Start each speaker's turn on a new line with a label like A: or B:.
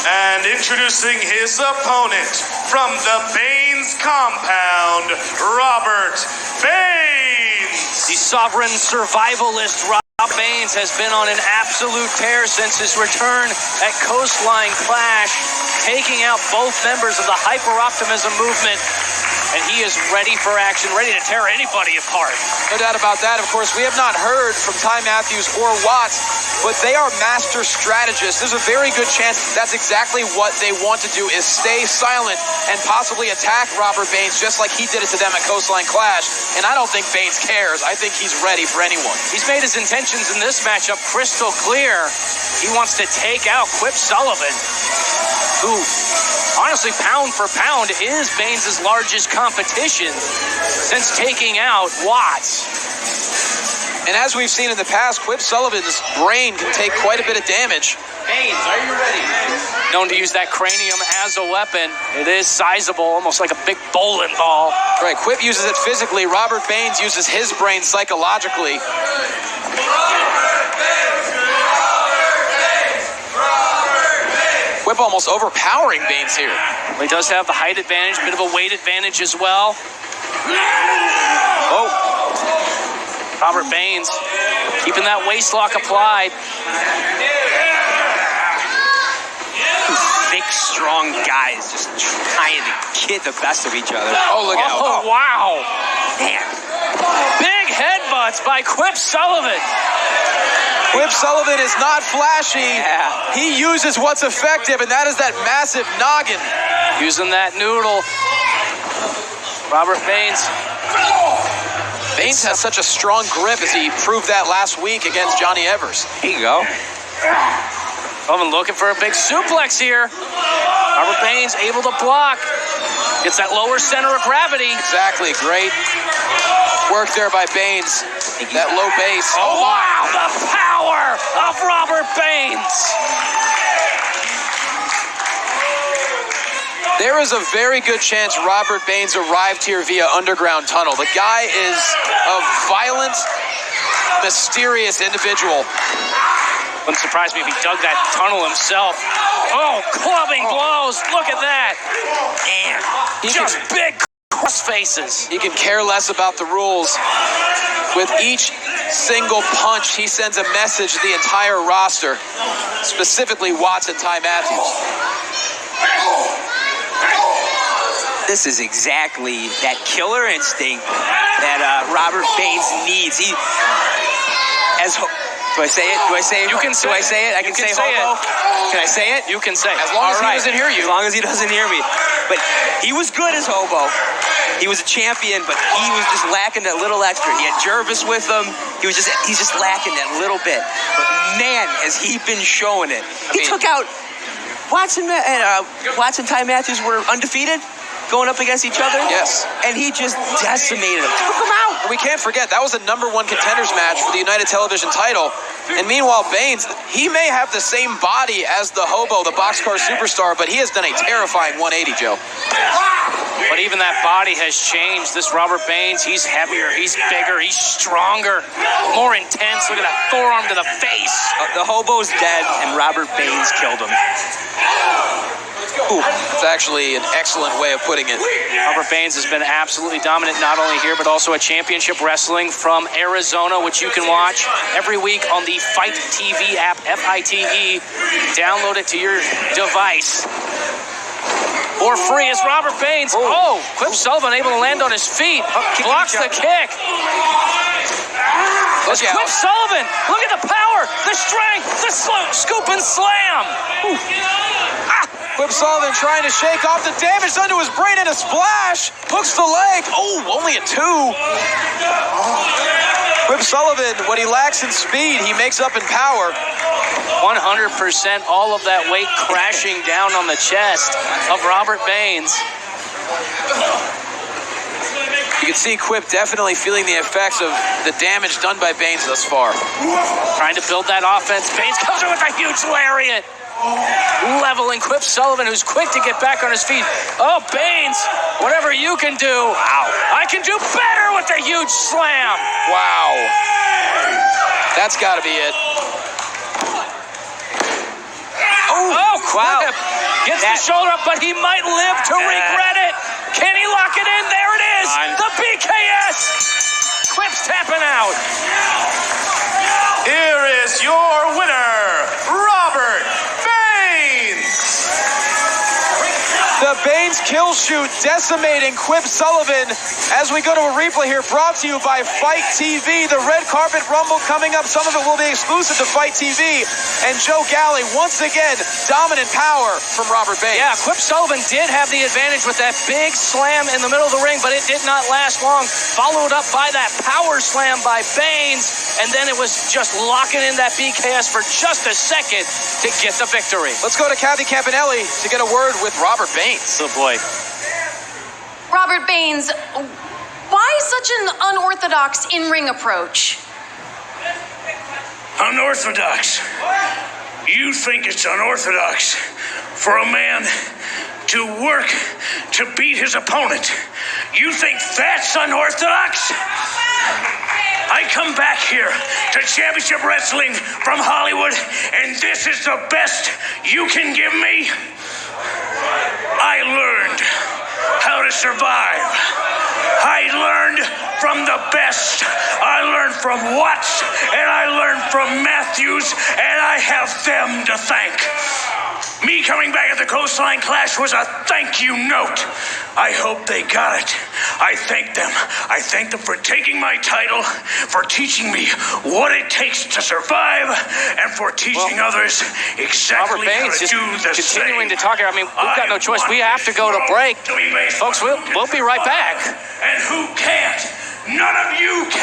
A: And introducing his opponent from the Baines compound, Robert Baines.
B: The sovereign survivalist Rob Baines has been on an absolute tear since his return at Coastline Clash, taking out both members of the hyper-optimism movement. And he is ready for action, ready to tear anybody apart.
C: No doubt about that. Of course, we have not heard from Ty Matthews or Watts, but they are master strategists. There's a very good chance that's exactly what they want to do, is stay silent and possibly attack Robert Baines just like he did it to them at Coastline Clash. And I don't think Baines cares. I think he's ready for anyone.
B: He's made his intentions in this matchup crystal clear. He wants to take out Kwip Sullivan, who, honestly, pound for pound, is Baines' largest competition since taking out Watts.
C: And as we've seen in the past, Kwip Sullivan's brain can take quite a bit of damage.
B: Baines, are you ready? Known to use that cranium as a weapon. It is sizable, almost like a big bowling ball.
C: Right, Kwip uses it physically. Robert Baines uses his brain psychologically. Kwip almost overpowering Baines here.
B: Well, he does have the height advantage, bit of a weight advantage as well. Oh. Robert Baines keeping that waist lock applied.
D: Big, strong guys just trying to get the best of each other.
C: Oh, look out.
B: Oh, wow.
D: Man.
B: Big headbutts by Kwip Sullivan.
C: Kwip Sullivan is not flashy.
D: Yeah.
C: He uses what's effective, and that is that massive noggin.
B: Using that noodle. Robert Baines.
C: Baines has such a strong grip, as he proved that last week against Johnny Evers.
D: Here you go.
B: Sullivan looking for a big suplex here. Robert Baines able to block. Gets that lower center of gravity.
C: Exactly, great work there by Baines. That low base.
B: Oh, wow, the power of Robert Baines.
C: There is a very good chance Robert Baines arrived here via underground tunnel. The guy is a violent, mysterious individual.
B: Wouldn't surprise me if he dug that tunnel himself. Oh, clubbing blows. Look at that. And just big cross faces.
C: He can care less about the rules. With each single punch, he sends a message to the entire roster, specifically Watts and Ty Matthews.
D: This is exactly that killer instinct that Robert Baines needs. Do I say it? Do I say it?
B: You can say
D: Do I say it? I can say hobo. Can I say it?
B: You can say it.
C: As long as he doesn't hear you.
D: As long as he doesn't hear me. But he was good as hobo. He was a champion, but he was just lacking that little extra. He had Jervis with him. He's just lacking that little bit. But man, has he been showing it. He took out Watts and Ty Matthews were undefeated going up against each other.
C: Yes.
D: And he just decimated them. Took them out.
C: And we can't forget, that was a #1 contenders match for the United Television title. And meanwhile, Baines, he may have the same body as the hobo, the boxcar superstar, but he has done a terrifying 180, Joe.
B: But even that body has changed. This Robert Baines, he's heavier, he's bigger, he's stronger, more intense. Look at that forearm to the face.
D: The hobo's dead, and Robert Baines killed him.
C: Ooh, that's actually an excellent way of putting it.
B: Robert Baines has been absolutely dominant, not only here, but also at Championship Wrestling from Arizona, which you can watch every week on the Fight TV app, FITE. Download it to your device for free. It's Robert Baines. Oh, Kwip Sullivan able to land on his feet. Blocks the kick. It's Kwip Sullivan. Look at the power, the strength, the scoop and slam.
C: Kwip Sullivan trying to shake off the damage done to his brain, and a splash. Hooks the leg. Oh, only a 2. Kwip Sullivan, what he lacks in speed, he makes up in power.
B: 100%, all of that weight crashing down on the chest of Robert Baines.
C: You can see Kwip definitely feeling the effects of the damage done by Baines thus far.
B: Trying to build that offense. Baines comes in with a huge lariat. Leveling Kwip Sullivan, who's quick to get back on his feet. Oh, Baines, whatever you can do, I can do better with the huge slam.
C: Wow. That's got to be it.
B: Oh, Kwip gets the shoulder up, but he might live to regret it. Can he lock it in? There it is. The BKS. Kwip's tapping out.
A: Here is your winner, Robert Baines.
C: The Baines kill shoot decimating Kwip Sullivan. As we go to a replay here, brought to you by Fight TV. The red carpet rumble coming up. Some of it will be exclusive to Fight TV. And Joe Galley, once again, dominant power from Robert Baines.
B: Yeah, Kwip Sullivan did have the advantage with that big slam in the middle of the ring, but it did not last long. Followed up by that power slam by Baines, and then it was just locking in that BKS for just a second to get the victory.
C: Let's go to Kathy Campanelli to get a word with Robert Baines.
B: Oh boy.
E: Robert Baines, why such an unorthodox in-ring approach?
F: Unorthodox? You think it's unorthodox for a man to work to beat his opponent? You think that's unorthodox? I come back here to championship wrestling from Hollywood, and this is the best you can give me? I learned how to survive. I learned from the best. I learned from Watts, and I learned from Matthews, and I have them to thank. Me coming back at the Coastline Clash was a thank you note. I hope they got it. I thank them. I thank them for taking my title, for teaching me what it takes to survive, and for teaching others exactly
B: Robert Baines
F: how to
B: just
F: do the
B: continuing
F: same.
B: to talk here. I mean, we've got no choice. We have to go to break. Folks, we'll be right back.
F: And who can't? None of you can.